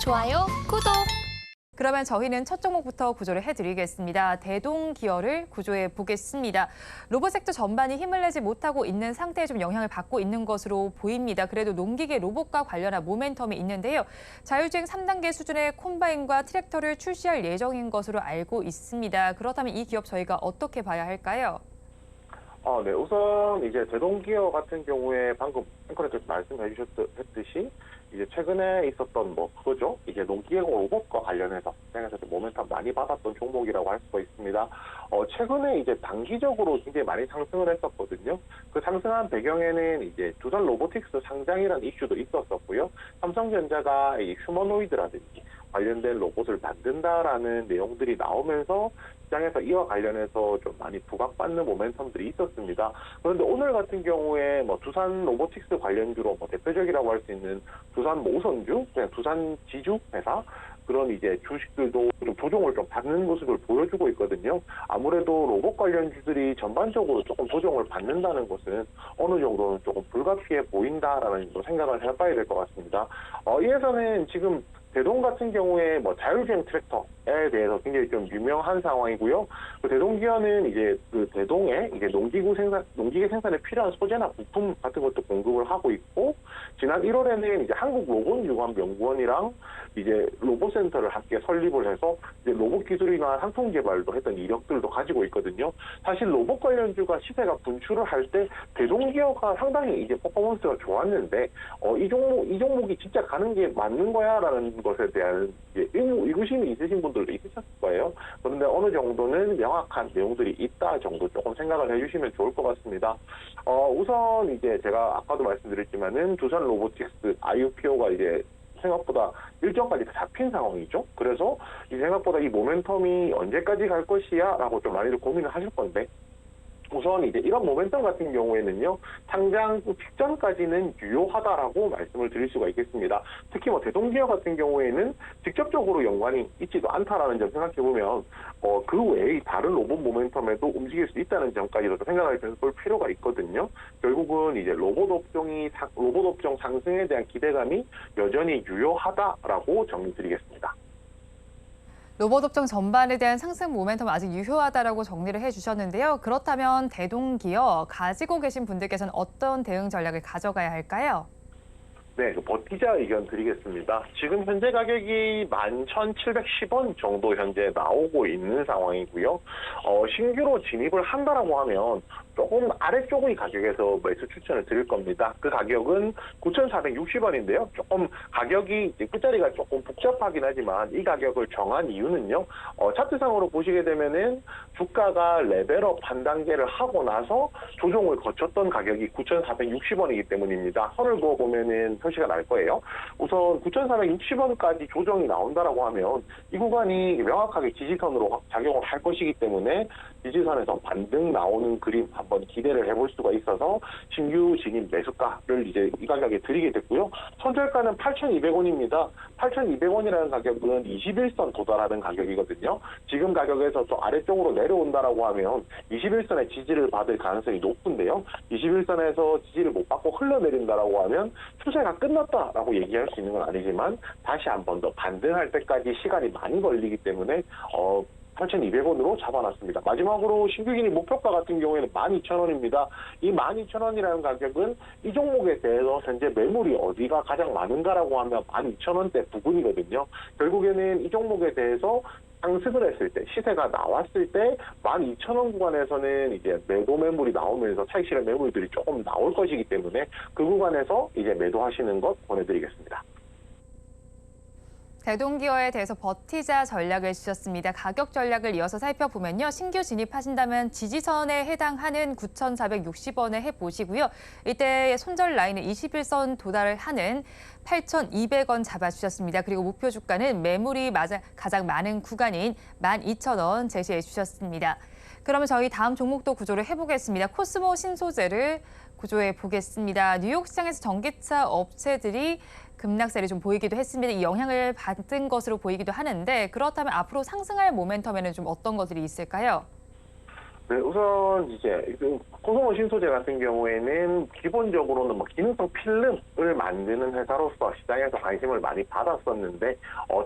좋아요, 구독! 그러면 저희는 첫 종목부터 구조를 해드리겠습니다. 대동기어를 구조해 보겠습니다. 로봇 섹터 전반이 힘을 내지 못하고 있는 상태에 좀 영향을 받고 있는 것으로 보입니다. 그래도 농기계 로봇과 관련한 모멘텀이 있는데요. 자율주행 3단계 수준의 콤바인과 트랙터를 출시할 예정인 것으로 알고 있습니다. 그렇다면 이 기업 저희가 어떻게 봐야 할까요? 네. 우선 이제 대동기어 같은 경우에 방금 앵커님께서 말씀해 주셨듯이 이제 최근에 있었던 그거죠. 이제 농기계 로봇과 관련해서 시장에서 좀 모멘텀 많이 받았던 종목이라고 할 수가 있습니다. 최근에 이제 단기적으로 굉장히 많이 상승을 했었거든요. 그 상승한 배경에는 이제 두산 로보틱스 상장이라는 이슈도 있었었고요. 삼성전자가 이 휴머노이드라든지 관련된 로봇을 만든다라는 내용들이 나오면서 시장에서 이와 관련해서 좀 많이 부각받는 모멘텀들이 있었습니다. 그런데 오늘 같은 경우에 두산 로보틱스 관련주로 대표적이라고 할 수 있는 두산 모선주, 그냥 두산 지주 회사 그런 이제 주식들도 좀 조정을 좀 받는 모습을 보여주고 있거든요. 아무래도 로봇 관련주들이 전반적으로 조금 조정을 받는다는 것은 어느 정도는 조금 불가피해 보인다라는 생각을 해봐야 될 것 같습니다. 이에서는 지금 대동 같은 경우에 자율주행 트랙터에 대해서 굉장히 좀 유명한 상황이고요. 그 대동기어는 이제 그 대동에 이제 농기계 생산에 필요한 소재나 부품 같은 것도 공급을 하고 있고, 지난 1월에는 이제 한국로봇유관연구원이랑 이제 로봇센터를 함께 설립을 해서 이제 로봇 기술이나 상품 개발도 했던 이력들도 가지고 있거든요. 사실 로봇 관련주가 시세가 분출을 할 때 대동기어가 상당히 이제 퍼포먼스가 좋았는데 이 종목이 진짜 가는 게 맞는 거야라는 것에 대한 의구심이 있으신 분들도 있으셨을 거예요. 그런데 어느 정도는 명확한 내용들이 있다 정도 조금 생각을 해주시면 좋을 것 같습니다. 우선 이제 제가 아까도 말씀드렸지만은 두산 로보틱스 IUPO가 이제 생각보다 일정까지 잡힌 상황이죠. 그래서 이 생각보다 이 모멘텀이 언제까지 갈 것이야 라고 좀 많이들 고민을 하실 건데, 우선 이제 이런 모멘텀 같은 경우에는요, 상장 직전까지는 유효하다라고 말씀을 드릴 수가 있겠습니다. 특히 대동기어 같은 경우에는 직접적으로 연관이 있지도 않다라는 점 생각해보면 그 외의 다른 로봇 모멘텀에도 움직일 수 있다는 점까지도 생각을 해볼 필요가 있거든요. 결국은 이제 로봇 업종 상승에 대한 기대감이 여전히 유효하다라고 정리드리겠습니다. 로봇 업종 전반에 대한 상승 모멘텀은 아직 유효하다라고 정리를 해주셨는데요. 그렇다면 대동기어 가지고 계신 분들께서는 어떤 대응 전략을 가져가야 할까요? 네, 버티자 의견 드리겠습니다. 지금 현재 가격이 11,710원 정도 현재 나오고 있는 상황이고요. 신규로 진입을 한다라고 하면 조금 아래쪽의 가격에서 매수 추천을 드릴 겁니다. 그 가격은 9,460원인데요. 조금 가격이 이제 끝자리가 조금 복잡하긴 하지만 이 가격을 정한 이유는요. 차트상으로 보시게 되면은 주가가 레벨업 한 단계를 하고 나서 조정을 거쳤던 가격이 9,460원이기 때문입니다. 선을 그어 보면은 표시가 날 거예요. 우선 9,460원까지 조정이 나온다라고 하면 이 구간이 명확하게 지지선으로 작용을 할 것이기 때문에 지지선에서 반등 나오는 그림 한번 기대를 해볼 수가 있어서 신규 진입 매수가를 이제 이 가격에 드리게 됐고요. 손절가는 8,200원입니다. 8,200원이라는 가격은 21선 도달하는 가격이거든요. 지금 가격에서 또 아래쪽으로 내려온다라고 하면 21선의 지지를 받을 가능성이 높은데요. 21선에서 지지를 못 받고 흘러내린다라고 하면 추세가 끝났다라고 얘기할 수 있는 건 아니지만 다시 한 번 더 반등할 때까지 시간이 많이 걸리기 때문에 8,200원으로 잡아놨습니다. 마지막으로 신규 진입 목표가 같은 경우에는 12,000원입니다. 이 12,000원이라는 가격은 이 종목에 대해서 현재 매물이 어디가 가장 많은가라고 하면 12,000원대 부근이거든요. 결국에는 이 종목에 대해서 상승을 했을 때, 시세가 나왔을 때 12,000원 구간에서는 이제 매도 매물이 나오면서 차익 실현 매물들이 조금 나올 것이기 때문에 그 구간에서 이제 매도하시는 것 권해드리겠습니다. 대동기어에 대해서 버티자 전략을 주셨습니다. 가격 전략을 이어서 살펴보면요. 신규 진입하신다면 지지선에 해당하는 9,460원에 해보시고요. 이때 손절 라인은 21선 도달을 하는 8,200원 잡아주셨습니다. 그리고 목표 주가는 매물이 가장 많은 구간인 12,000원 제시해 주셨습니다. 그러면 저희 다음 종목도 구조를 해보겠습니다. 코스모 신소재를 구조해 보겠습니다. 뉴욕 시장에서 전기차 업체들이 급락세를 좀 보이기도 했습니다. 이 영향을 받은 것으로 보이기도 하는데, 그렇다면 앞으로 상승할 모멘텀에는 좀 어떤 것들이 있을까요? 네, 우선 이제 코스모 신소재 같은 경우에는 기본적으로는 뭐 기능성 필름을 만드는 회사로서 시장에서 관심을 많이 받았었는데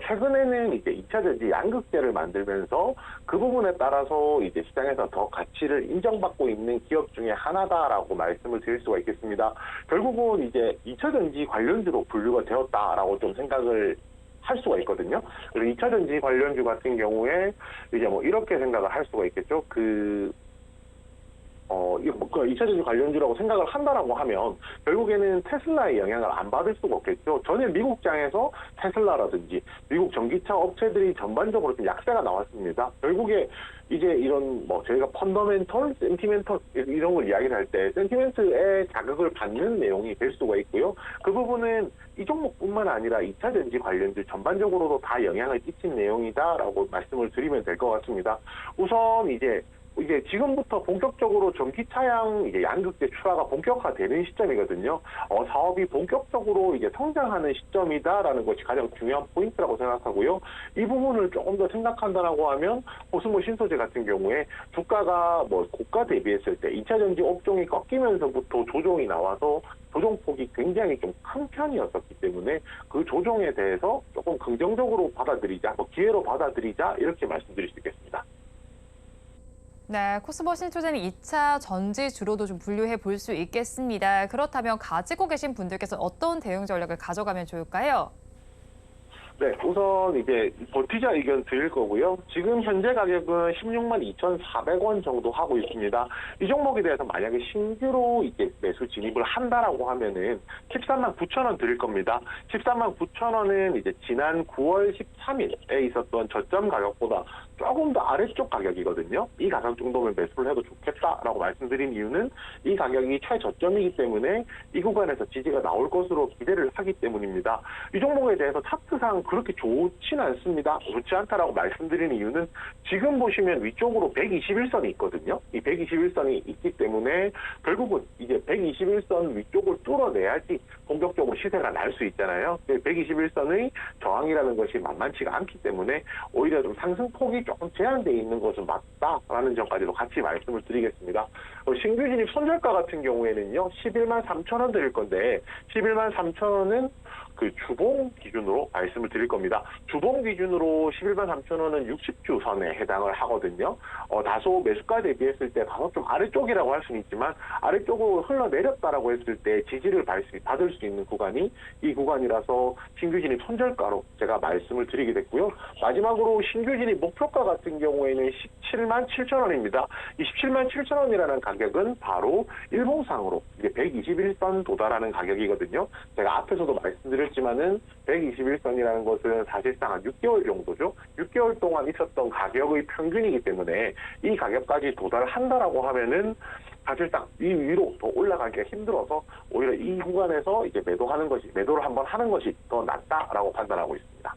최근에는 이제 2차 전지 양극재를 만들면서 그 부분에 따라서 이제 시장에서 더 가치를 인정받고 있는 기업 중에 하나다라고 말씀을 드릴 수가 있겠습니다. 결국은 이제 2차 전지 관련주로 분류가 되었다라고 좀 생각을 할 수가 있거든요. 그리고 2차 전지 관련주 같은 경우에 이제 뭐 이렇게 생각을 할 수가 있겠죠. 이거 뭐 2차 전지 관련주라고 생각을 한다라고 하면 결국에는 테슬라의 영향을 안 받을 수가 없겠죠. 전일 미국장에서 테슬라라든지 미국 전기차 업체들이 전반적으로 좀 약세가 나왔습니다. 결국에 이제 이런 뭐 저희가 펀더멘털, 센티멘털 이런 걸 이야기를 할 때 센티멘트의 자극을 받는 내용이 될 수가 있고요. 그 부분은 이 종목뿐만 아니라 2차 전지 관련주 전반적으로도 다 영향을 끼친 내용이다라고 말씀을 드리면 될 것 같습니다. 우선 이제 지금부터 본격적으로 전기차량 이제 양극재 출하가 본격화되는 시점이거든요. 사업이 본격적으로 이제 성장하는 시점이다라는 것이 가장 중요한 포인트라고 생각하고요. 이 부분을 조금 더 생각한다라고 하면 코스모 신소재 같은 경우에 주가가 뭐 고가 대비했을 때 2차 전지 업종이 꺾이면서부터 조정이 나와서 조정폭이 굉장히 좀 큰 편이었었기 때문에 그 조정에 대해서 조금 긍정적으로 받아들이자, 뭐 기회로 받아들이자 이렇게 말씀드릴 수 있겠습니다. 네, 코스모 신소재는 2차 전지주로도 좀 분류해 볼 수 있겠습니다. 그렇다면 가지고 계신 분들께서 어떤 대응 전략을 가져가면 좋을까요? 네, 우선 이제 버티자 의견 드릴 거고요. 지금 현재 가격은 16만 2,400원 정도 하고 있습니다. 이 종목에 대해서 만약에 신규로 이제 매수 진입을 한다라고 하면은 13만 9천 원 드릴 겁니다. 13만 9천 원은 이제 지난 9월 13일에 있었던 저점 가격보다 조금 더 아래쪽 가격이거든요. 이 가격 정도면 매수를 해도 좋겠다라고 말씀드린 이유는 이 가격이 최저점이기 때문에 이 구간에서 지지가 나올 것으로 기대를 하기 때문입니다. 이 종목에 대해서 차트상 그렇게 좋진 않습니다. 좋지 않다라고 말씀드리는 이유는 지금 보시면 위쪽으로 121선이 있거든요. 이 121선이 있기 때문에 결국은 이제 121선 위쪽을 뚫어내야지 본격적으로 시세가 날 수 있잖아요. 121선의 저항이라는 것이 만만치가 않기 때문에 오히려 좀 상승폭이 조금 제한되어 있는 것은 맞다라는 점까지도 같이 말씀을 드리겠습니다. 신규 진입 손절가 같은 경우에는요, 11만 3천 원 드릴 건데 11만 3천 원은 그 주봉 기준으로 말씀을 드릴 겁니다. 주봉 기준으로 11만 3천 원은 60주 선에 해당을 하거든요. 다소 매수가 대비했을 때 다소 좀 아래쪽이라고 할 수는 있지만 아래쪽으로 흘러내렸다라고 했을 때 지지를 받을 수 있는 구간이 이 구간이라서 신규 진입 손절가로 제가 말씀을 드리게 됐고요. 마지막으로 신규 진입 목표가 같은 경우에는 17만 7천 원입니다. 이 17만 7천 원이라는 가격은 바로 일봉상으로 이제 121선 도달하는 가격이거든요. 제가 앞에서도 말씀드렸지만은 121선이라는 것은 사실상 한 6개월 정도죠. 6개월 동안 있었던 가격의 평균이기 때문에 이 가격까지 도달한다라고 하면은 사실상 이 위로 더 올라가기가 힘들어서 오히려 이 구간에서 이제 매도를 한번 하는 것이 더 낫다라고 판단하고 있습니다.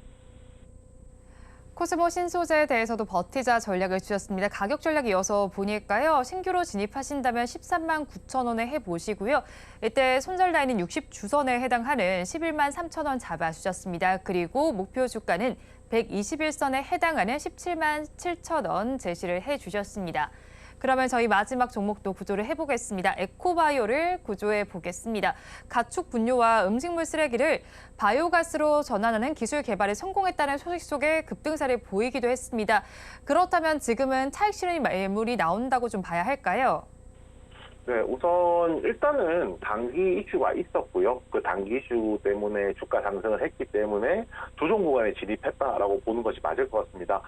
코스모 신소재에 대해서도 버티자 전략을 주셨습니다. 가격 전략 이어서 보니까요. 신규로 진입하신다면 13만 9천 원에 해보시고요. 이때 손절 라인은 60주선에 해당하는 11만 3천 원 잡아주셨습니다. 그리고 목표 주가는 121선에 해당하는 17만 7천 원 제시를 해주셨습니다. 그러면 저희 마지막 종목도 구조를 해보겠습니다. 에코바이오를 구조해 보겠습니다. 가축 분뇨와 음식물 쓰레기를 바이오가스로 전환하는 기술 개발에 성공했다는 소식 속에 급등세를 보이기도 했습니다. 그렇다면 지금은 차익 실현 매물이 나온다고 좀 봐야 할까요? 네, 우선 일단은 단기 이슈가 있었고요. 그 단기 이슈 때문에 주가 상승을 했기 때문에 조정 구간에 진입했다라고 보는 것이 맞을 것 같습니다.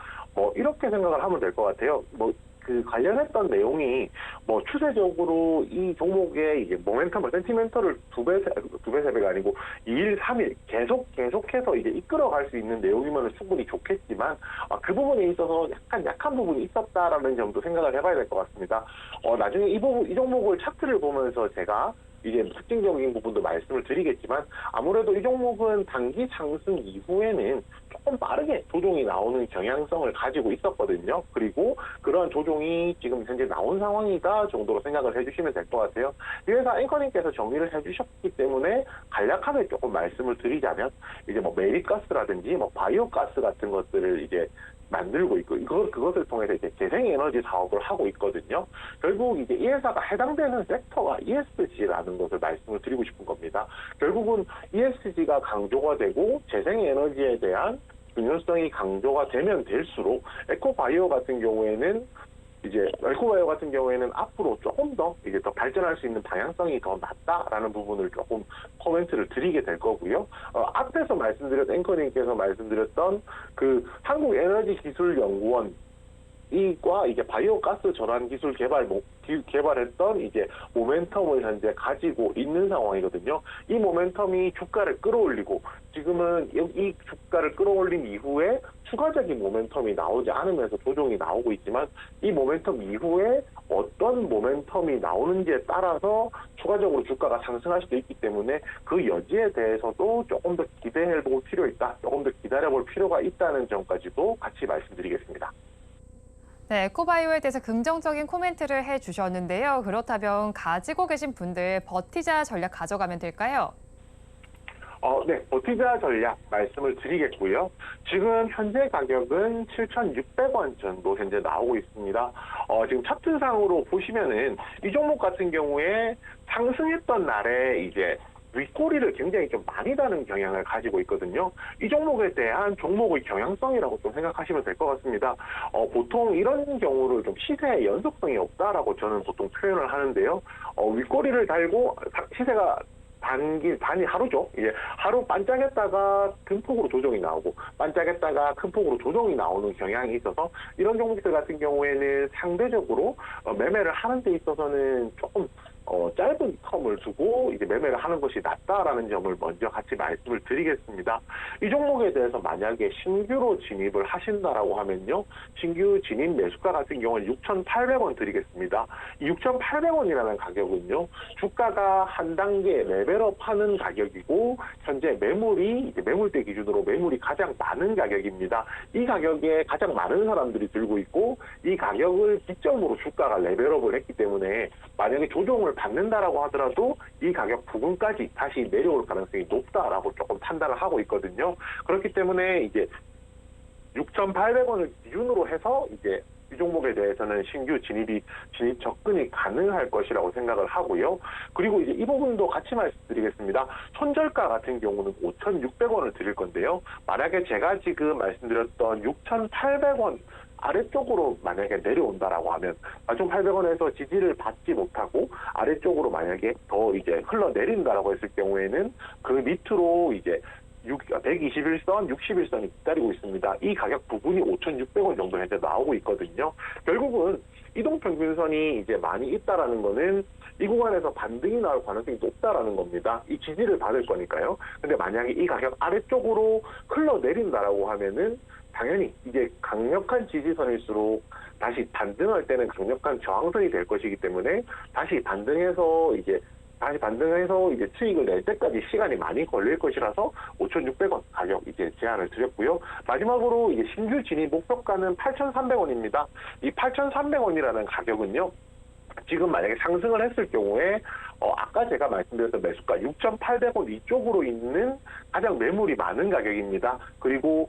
이렇게 생각을 하면 될 것 같아요. 그 관련했던 내용이 추세적으로 이 종목의 이제 모멘텀을 센티멘터를 두 배, 세 배가 아니고 2일, 3일 계속해서 이제 이끌어갈 수 있는 내용이면 충분히 좋겠지만 그 부분에 있어서 약간 약한 부분이 있었다라는 점도 생각을 해봐야 될 것 같습니다. 나중에 이 종목을 차트를 보면서 제가 이제 특징적인 부분도 말씀을 드리겠지만 아무래도 이 종목은 단기 상승 이후에는 조금 빠르게 조정이 나오는 경향성을 가지고 있었거든요. 그리고 그러한 조정이 지금 현재 나온 상황이다 정도로 생각을 해주시면 될 것 같아요. 이 회사 앵커님께서 정리를 해주셨기 때문에 간략하게 조금 말씀을 드리자면 이제 메리가스라든지 바이오가스 같은 것들을 이제 만들고 있고 그것을 통해서 이제 재생에너지 사업을 하고 있거든요. 결국 이제 이 회사가 해당되는 섹터가 ESG라는 것을 말씀을 드리고 싶은 겁니다. 결국은 ESG가 강조가 되고 재생에너지에 대한 균형성이 강조가 되면 될수록 에코바이오 같은 경우에는 앞으로 조금 더 이제 더 발전할 수 있는 방향성이 더 낮다라는 부분을 조금 코멘트를 드리게 될 거고요. 앞에서 앵커님께서 말씀드렸던 그 한국에너지기술연구원 이과 이제 바이오 가스 전환 기술 개발했던 이제 모멘텀을 현재 가지고 있는 상황이거든요. 이 모멘텀이 주가를 끌어올리고 지금은 이 주가를 끌어올린 이후에 추가적인 모멘텀이 나오지 않으면서 조정이 나오고 있지만 이 모멘텀 이후에 어떤 모멘텀이 나오는지에 따라서 추가적으로 주가가 상승할 수도 있기 때문에 그 여지에 대해서도 조금 더 기대해 볼 필요 있다. 조금 더 기다려 볼 필요가 있다는 점까지도 같이 말씀드리겠습니다. 네, 에코바이오에 대해서 긍정적인 코멘트를 해주셨는데요. 그렇다면 가지고 계신 분들 버티자 전략 가져가면 될까요? 네, 버티자 전략 말씀을 드리겠고요. 지금 현재 가격은 7,600원 정도 현재 나오고 있습니다. 지금 차트상으로 보시면은 이 종목 같은 경우에 상승했던 날에 이제 윗꼬리를 굉장히 좀 많이 다는 경향을 가지고 있거든요. 이 종목에 대한 종목의 경향성이라고 좀 생각하시면 될 것 같습니다. 보통 이런 경우를 좀 시세의 연속성이 없다라고 저는 보통 표현을 하는데요. 윗꼬리를 달고 시세가 단이 하루죠. 이제 하루 반짝였다가 큰 폭으로 조정이 나오고 반짝였다가 큰 폭으로 조정이 나오는 경향이 있어서 이런 종목들 같은 경우에는 상대적으로 매매를 하는 데 있어서는 조금 짧은 텀을 두고 이제 매매를 하는 것이 낫다라는 점을 먼저 같이 말씀을 드리겠습니다. 이 종목에 대해서 만약에 신규로 진입을 하신다라고 하면요. 신규 진입 매수가 같은 경우는 6,800원 드리겠습니다. 이 6,800원이라는 가격은요. 주가가 한 단계 레벨업 하는 가격이고 현재 매물이 이제 매물대 기준으로 매물이 가장 많은 가격입니다. 이 가격에 가장 많은 사람들이 들고 있고 이 가격을 기점으로 주가가 레벨업을 했기 때문에 만약에 조정을 받는다라고 하더라도 이 가격 부근까지 다시 내려올 가능성이 높다라고 조금 판단을 하고 있거든요. 그렇기 때문에 이제 6,800원을 기준으로 해서 이제 이 종목에 대해서는 신규 진입 접근이 가능할 것이라고 생각을 하고요. 그리고 이제 이 부분도 같이 말씀드리겠습니다. 손절가 같은 경우는 5,600원을 드릴 건데요. 만약에 제가 지금 말씀드렸던 6,800원 아래쪽으로 만약에 내려온다라고 하면 4,800원에서 지지를 받지 못하고 아래쪽으로 만약에 더 이제 흘러내린다라고 했을 경우에는 그 밑으로 이제 121선, 61선이 기다리고 있습니다. 이 가격 부분이 5,600원 정도 현재 나오고 있거든요. 결국은 이동평균선이 이제 많이 있다라는 거는 이 구간에서 반등이 나올 가능성이 높다라는 겁니다. 이 지지를 받을 거니까요. 근데 만약에 이 가격 아래쪽으로 흘러내린다라고 하면은 당연히 이제 강력한 지지선일수록 다시 반등할 때는 강력한 저항선이 될 것이기 때문에 다시 반등해서 이제 수익을 낼 때까지 시간이 많이 걸릴 것이라서 5,600원 가격 이제 제안을 드렸고요. 마지막으로 이제 신규 진입 목표가는 8,300원입니다. 이 8,300원이라는 가격은요. 지금 만약에 상승을 했을 경우에 아까 제가 말씀드렸던 매수가 6,800원 이쪽으로 있는 가장 매물이 많은 가격입니다. 그리고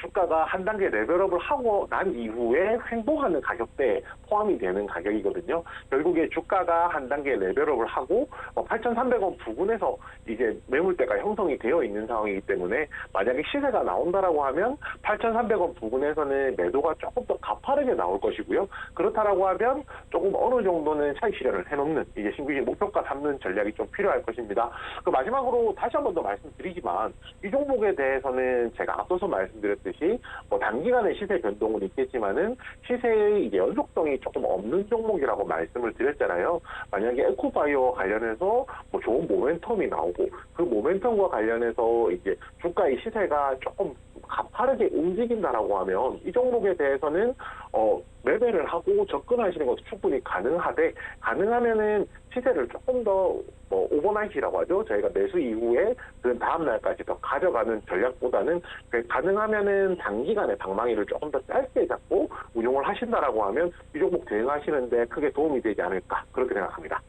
주가가 한 단계 레벨업을 하고 난 이후에 횡보하는 가격대에 포함이 되는 가격이거든요. 결국에 주가가 한 단계 레벨업을 하고 8,300원 부근에서 이제 매물대가 형성이 되어 있는 상황이기 때문에 만약에 시세가 나온다라고 하면 8,300원 부근에서는 매도가 조금 더 가파르게 나올 것이고요. 그렇다라고 하면 조금 어느 정도는 차익 실현을 해놓는 이제 신규진 목표가 삼는 전략이 좀 필요할 것입니다. 그 마지막으로 다시 한 번 더 말씀드리지만 이 종목에 대해서는 제가 앞서서 말씀드렸듯이 단기간의 시세 변동은 있겠지만은 시세의 이제 연속성이 조금 없는 종목이라고 말씀을 드렸잖아요. 만약에 에코바이오 관련해서 좋은 모멘텀이 나오고 그 모멘텀과 관련해서 이제 주가의 시세가 조금 가파르게 움직인다라고 하면 이 종목에 대해서는 매매를 하고 접근하시는 것도 충분히 가능하면은 시세를 조금 더 오버나이트라고 하죠. 저희가 매수 이후에 그 다음 날까지 더 가져가는 전략보다는 가능하면은 단기간에 방망이를 조금 더 짧게 잡고 운용을 하신다라고 하면 이 종목 대응하시는데 크게 도움이 되지 않을까 그렇게 생각합니다.